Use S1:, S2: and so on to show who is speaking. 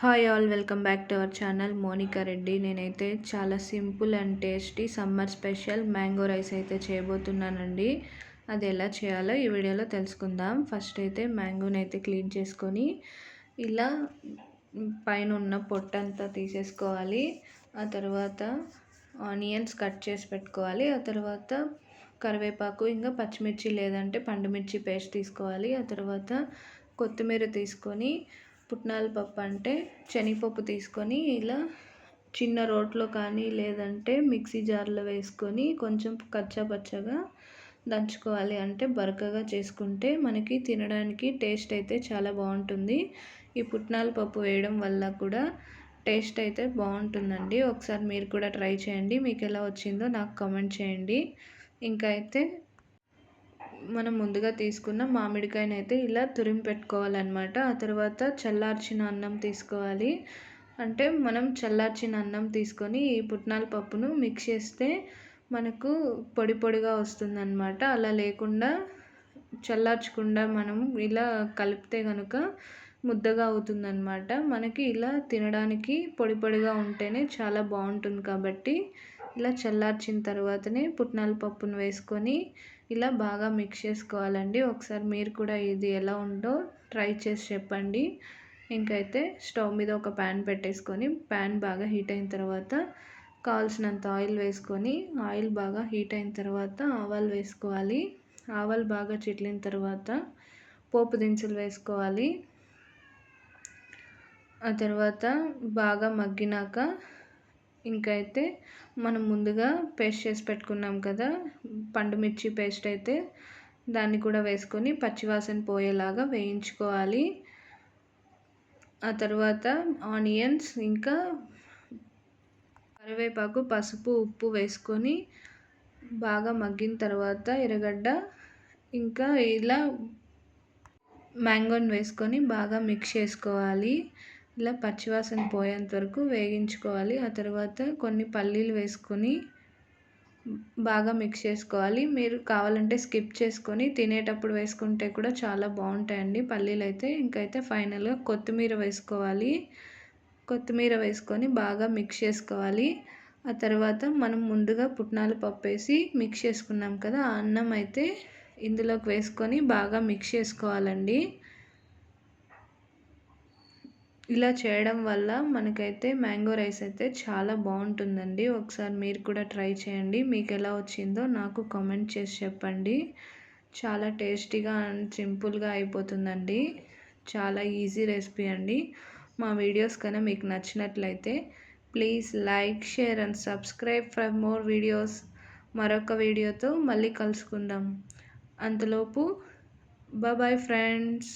S1: Hi all, welcome back to our channel Monika Reddy. నేనైతే చాలా simple and tasty summer special mango rice అయితే చేయబోతున్నానండి. అది ఎలా చేయాలో ఈ వీడియోలో తెలుసుకుందాం. ఫస్ట్ అయితే మ్యాంగోని అయితే క్లీన్ చేసుకొని ఇలా పైన ఉన్న పొట్టంతా తీసేసుకోవాలి. ఆ తర్వాత ఆనియన్స్ కట్ చేసి పెట్టుకోవాలి. ఆ తర్వాత కరివేపాకు, ఇంకా పచ్చిమిర్చి లేదంటే పండుమిర్చి పేస్ట్ తీసుకోవాలి. ఆ తర్వాత కొత్తిమీర తీసుకొని పుట్నాల పప్పు అంటే శనగపప్పు తీసుకొని ఇలా చిన్న రోట్లో కానీ లేదంటే మిక్సీ జార్లో వేసుకొని కొంచెం కచ్చాపచ్చగా దంచుకోవాలి. అంటే బరకగా చేసుకుంటే మనకి తినడానికి టేస్ట్ అయితే చాలా బాగుంటుంది. ఈ పుట్నాల పప్పు వేయడం వల్ల కూడా టేస్ట్ అయితే బాగుంటుందండి. ఒకసారి మీరు కూడా ట్రై చేయండి. మీకు ఎలా వచ్చిందో నాకు కామెంట్ చేయండి. ఇంకా అయితే మనం ముందుగా తీసుకున్న మామిడికాయని అయితే ఇలా తురిమి పెట్టుకోవాలన్నమాట. ఆ తర్వాత చల్లార్చిన అన్నం తీసుకోవాలి. అంటే మనం చల్లార్చిన అన్నం తీసుకొని ఈ పుట్నాల పప్పును మిక్స్ చేస్తే మనకు పొడి పొడిగా వస్తుందన్నమాట. అలా లేకుండా చల్లార్చకుండా మనం ఇలా కలిపితే కనుక ముద్దగా అవుతుందన్నమాట. మనకి ఇలా తినడానికి పొడి పొడిగా ఉంటేనే చాలా బాగుంటుంది. కాబట్టి ఇలా చల్లార్చిన తర్వాతనే పుట్నాల పప్పును వేసుకొని ఇలా బాగా మిక్స్ చేసుకోవాలండి. ఒకసారి మీరు కూడా ఇది ఎలా ఉందో ట్రై చేసి చెప్పండి. ఇంకైతే స్టవ్ మీద ఒక ప్యాన్ పెట్టేసుకొని ప్యాన్ బాగా హీట్ అయిన తర్వాత కావాల్సినంత ఆయిల్ వేసుకొని ఆయిల్ బాగా హీట్ అయిన తర్వాత ఆవాలు వేసుకోవాలి. ఆవాలు బాగా చిట్లిన తర్వాత పోపు దినుసులు వేసుకోవాలి. ఆ తర్వాత బాగా మగ్గినాక ఇంకైతే మనం ముందుగా పేస్ట్ చేసి పెట్టుకున్నాం కదా పండుమిర్చి పేస్ట్, అయితే దాన్ని కూడా వేసుకొని పచ్చివాసన పోయేలాగా వేయించుకోవాలి. ఆ తర్వాత ఆనియన్స్, ఇంకా కరివేపాకు, పసుపు, ఉప్పు వేసుకొని బాగా మగ్గిన తర్వాత ఎర్రగడ్డ ఇంకా ఇలా మ్యాంగోని వేసుకొని బాగా మిక్స్ చేసుకోవాలి. ఇలా పచ్చివాసన పోయేంత వరకు వేగించుకోవాలి. ఆ తర్వాత కొన్ని పల్లీలు వేసుకొని బాగా మిక్స్ చేసుకోవాలి. మీరు కావాలంటే స్కిప్ చేసుకొని తినేటప్పుడు వేసుకుంటే కూడా చాలా బాగుంటాయండి పల్లీలు అయితే. ఇంకైతే ఫైనల్గా కొత్తిమీర వేసుకోవాలి. కొత్తిమీర వేసుకొని బాగా మిక్స్ చేసుకోవాలి. ఆ తర్వాత మనం ముందుగా పుట్నాల పప్పు వేసి మిక్స్ చేసుకున్నాం కదా, ఆ అన్నం అయితే ఇందులోకి వేసుకొని బాగా మిక్స్ చేసుకోవాలండి. ఇలా చేయడం వల్ల మనకైతే మ్యాంగో రైస్ అయితే చాలా బాగుంటుందండి. ఒకసారి మీరు కూడా ట్రై చేయండి. మీకు ఎలా వచ్చిందో నాకు కామెంట్ చేసి చెప్పండి. చాలా టేస్టీగా అండ్ సింపుల్గా అయిపోతుందండి. చాలా ఈజీ రెసిపీ అండి. మా వీడియోస్ కన్నా మీకు నచ్చినట్లయితే please like, share and subscribe for more videos. మరొక వీడియోతో మళ్ళీ కలుసుకుందాం. అంతలోపు బాయ్ ఫ్రెండ్స్.